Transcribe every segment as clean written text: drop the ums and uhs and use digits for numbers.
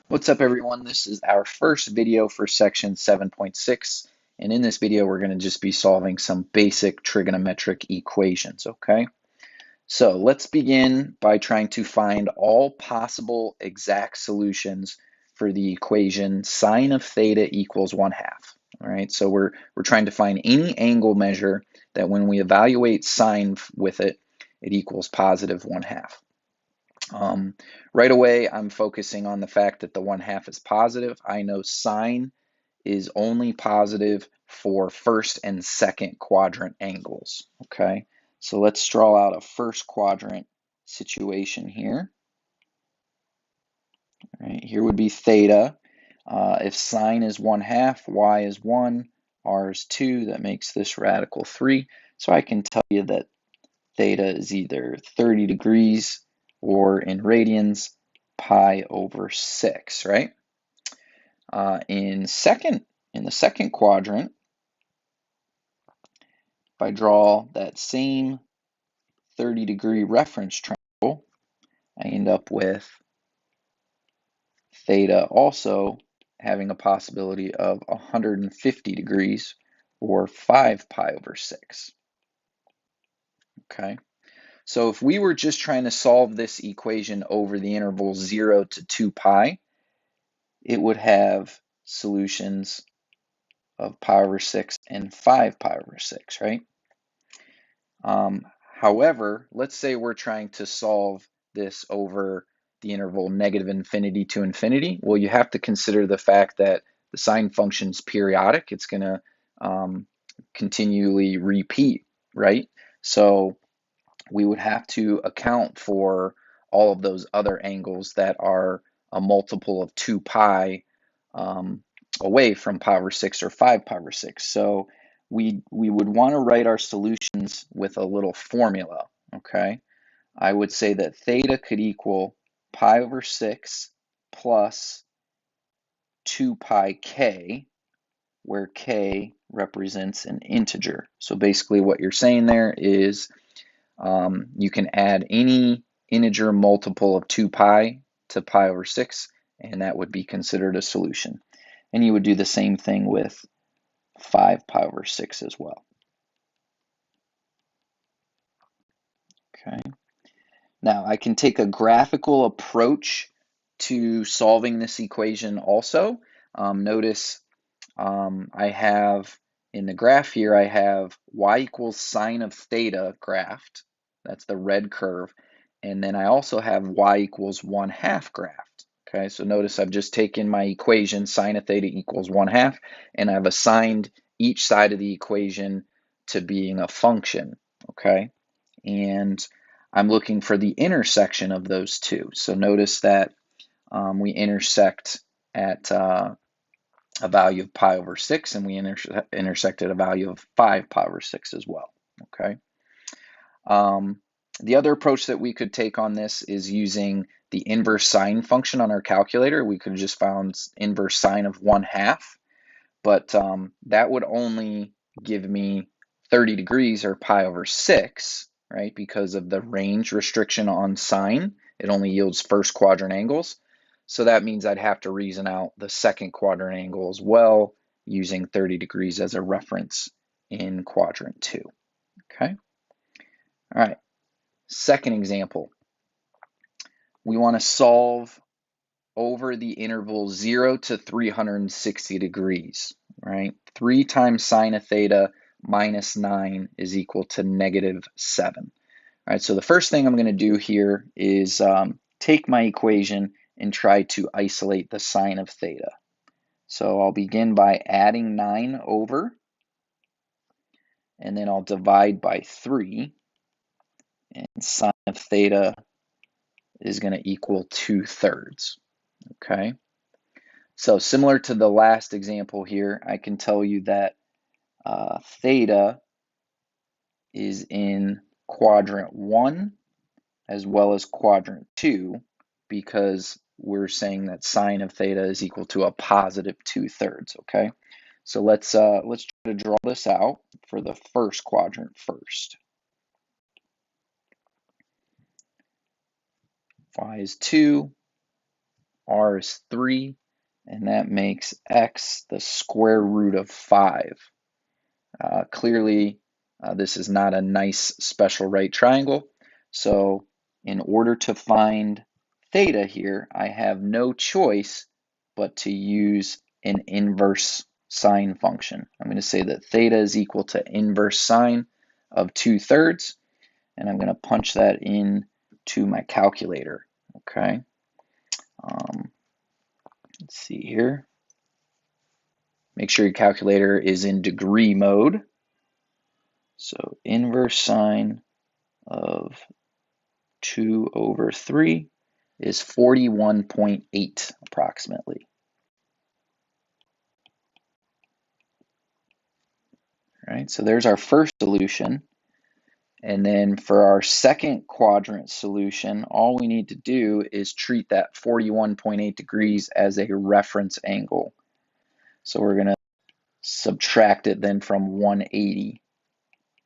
What's up, everyone? This is our first video for section 7.6, and in this video we're going to just be solving some basic trigonometric equations, okay? So let's begin by trying to find all possible exact solutions for the equation sine of theta equals 1/2. All right, so we're trying to find any angle measure that when we evaluate sine with it, it equals positive 1/2. Right away, I'm focusing on the fact that the 1/2 is positive. I know sine is only positive for first and second quadrant angles, okay? So let's draw out a first quadrant situation here. All right, here would be theta. If sine is 1/2, y is 1, r is 2, that makes this radical 3. So I can tell you that theta is either 30 degrees or in radians, pi over 6, right? In the second quadrant, if I draw that same 30-degree reference triangle, I end up with theta also having a possibility of 150 degrees or 5 pi over 6. Okay, so if we were just trying to solve this equation over the interval 0 to 2 pi, it would have solutions of pi over 6 and 5 pi over 6, right? However, let's say we're trying to solve this over the interval negative infinity to infinity. Well, you have to consider the fact that the sine function is periodic. It's going to continually repeat, right? So we would have to account for all of those other angles that are a multiple of 2 pi away from pi over 6 or 5 pi over 6. So we would want to write our solutions with a little formula, okay? I would say that theta could equal pi over 6 plus 2 pi k, where k represents an integer. So basically what you're saying there is you can add any integer multiple of 2 pi to pi over 6, and that would be considered a solution. And you would do the same thing with 5 pi over 6 as well. Okay. Now I can take a graphical approach to solving this equation also. Notice I have in the graph here, I have y equals sine of theta graphed. That's the red curve. And then I also have y equals 1/2 graphed. Okay, so notice I've just taken my equation sine of theta equals 1/2, and I've assigned each side of the equation to being a function. Okay, and I'm looking for the intersection of those two. So notice that we intersect at a value of pi over 6, and we intersected a value of 5 pi over 6 as well. Okay. The other approach that we could take on this is using the inverse sine function on our calculator. We could have just found inverse sine of 1/2, but that would only give me 30 degrees or pi over 6, right? Because of the range restriction on sine, it only yields first quadrant angles. So that means I'd have to reason out the second quadrant angle as well, using 30 degrees as a reference in quadrant 2. Okay. All right. Second example. We want to solve over the interval 0 to 360 degrees, right? 3 times sine of theta minus 9 is equal to -7. All right, so the first thing I'm going to do here is take my equation and try to isolate the sine of theta. So I'll begin by adding 9 over, and then I'll divide by 3, and sine of theta is going to equal 2/3. Okay, so similar to the last example here, I can tell you that theta is in quadrant 1 as well as quadrant 2 because we're saying that sine of theta is equal to a positive 2/3. Okay, so let's try to draw this out for the first quadrant first. Y is 2, r is 3, and that makes x the square root of 5. Clearly, this is not a nice special right triangle. So in order to find theta here, I have no choice but to use an inverse sine function. I'm going to say that theta is equal to inverse sine of 2/3, and I'm going to punch that in to my calculator. Okay. Let's see here. Make sure your calculator is in degree mode. So inverse sine of 2/3 is 41.8 approximately. All right, so there's our first solution. And then for our second quadrant solution, all we need to do is treat that 41.8 degrees as a reference angle. So we're going to subtract it then from 180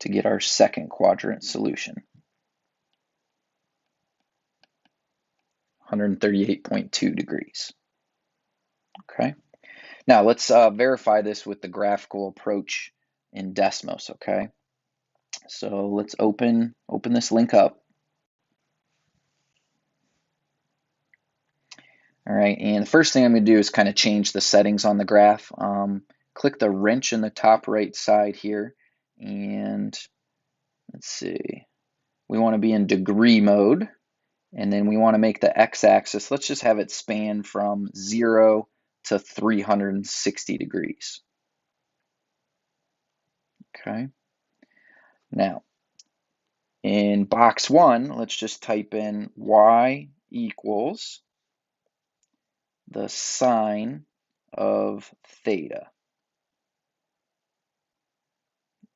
to get our second quadrant solution. 138.2 degrees. Okay. Now let's verify this with the graphical approach in Desmos, okay? So let's open this link up. All right, and the first thing I'm going to do is kind of change the settings on the graph. Click the wrench in the top right side here, and let's see. We want to be in degree mode, and then we want to make the x-axis. Let's just have it span from 0 to 360 degrees. Okay. Now, in box 1, let's just type in y equals the sine of theta.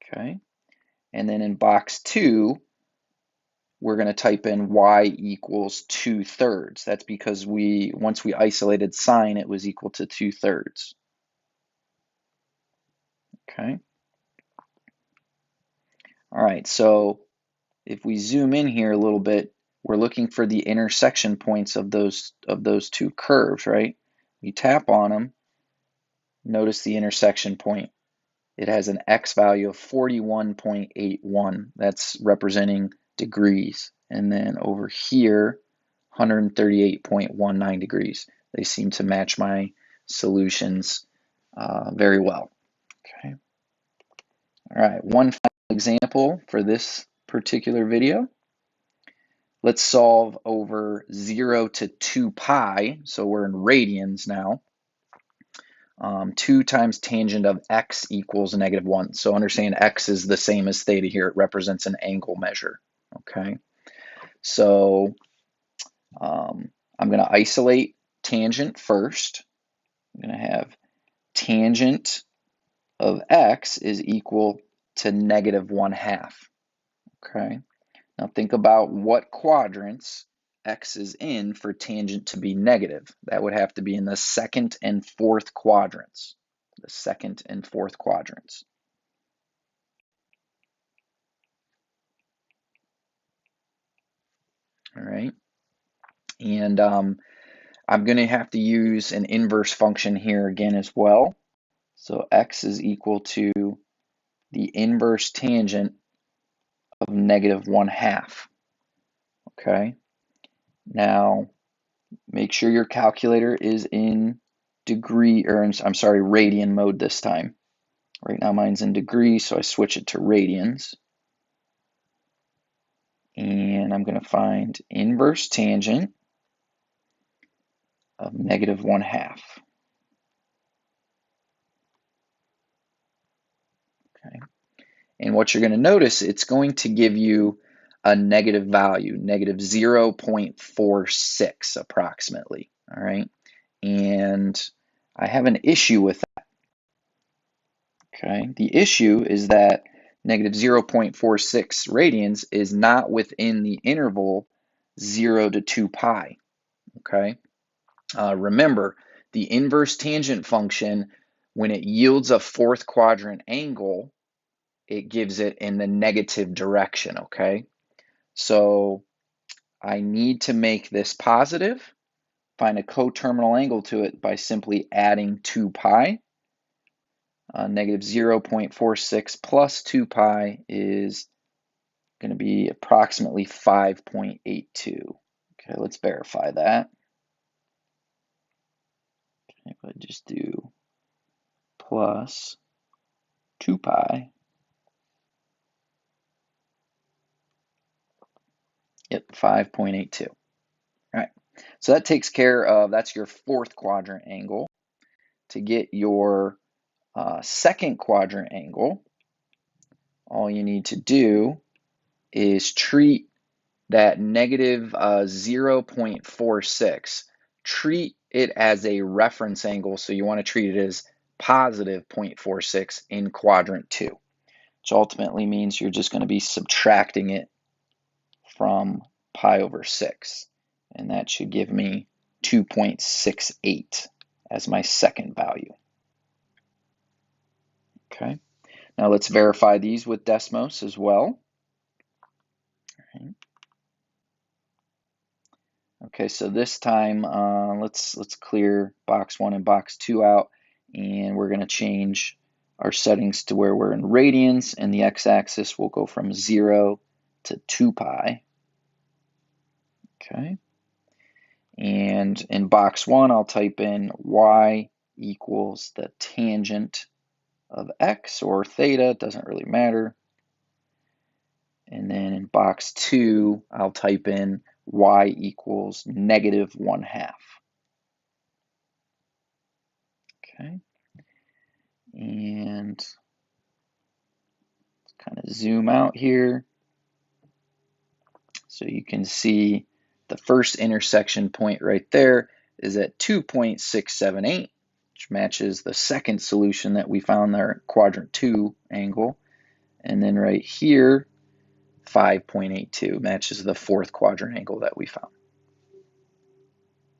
Okay. And then in box 2, we're going to type in y equals 2/3. That's because once we isolated sine, it was equal to 2/3. Okay. All right, so if we zoom in here a little bit, we're looking for the intersection points of those two curves, right? You tap on them, notice the intersection point. It has an x value of 41.81. That's representing degrees. And then over here, 138.19 degrees. They seem to match my solutions very well. Okay. All right, one final example for this particular video. Let's solve over 0 to 2 pi, so we're in radians now. 2 times tangent of x equals -1. So understand x is the same as theta here. It represents an angle measure. Okay. So I'm going to isolate tangent first. I'm going to have tangent of x is equal to -1/2. Okay. Now think about what quadrants x is in for tangent to be negative. That would have to be in the second and fourth quadrants. The second and fourth quadrants. All right. And I'm going to have to use an inverse function here again as well. So x is equal to the inverse tangent of -1/2. Okay. Now, make sure your calculator is in degree, or I'm sorry, radian mode this time. Right now mine's in degrees, so I switch it to radians. And I'm going to find inverse tangent of -1/2. Okay. And what you're going to notice, it's going to give you a negative value, -0.46 approximately. All right. And I have an issue with that. Okay. The issue is that -0.46 radians is not within the interval 0 to 2 pi. Okay. Remember, the inverse tangent function, when it yields a fourth quadrant angle, it gives it in the negative direction, okay? So I need to make this positive, find a coterminal angle to it by simply adding 2 pi. Negative 0.46 plus 2 pi is going to be approximately 5.82. Okay, let's verify that. If I just do plus 2 pi, yep, 5.82. All right, so that takes care of, that's your fourth quadrant angle. To get your second quadrant angle, all you need to do is treat that negative 0.46, treat it as a reference angle, so you want to treat it as positive 0.46 in quadrant 2, which ultimately means you're just going to be subtracting it from pi over 6, and that should give me 2.68 as my second value. Okay, now let's verify these with Desmos as well. Okay, so this time let's clear box 1 and box 2 out, and we're going to change our settings to where we're in radians, and the x-axis will go from 0 to 2 pi. Okay, and in box 1 I'll type in y equals the tangent of x, or theta, doesn't really matter. And then in box 2 I'll type in y equals negative 1/2. Okay, and let's kind of zoom out here so you can see the first intersection point right there is at 2.678, which matches the second solution that we found there, quadrant 2 angle. And then right here, 5.82 matches the fourth quadrant angle that we found.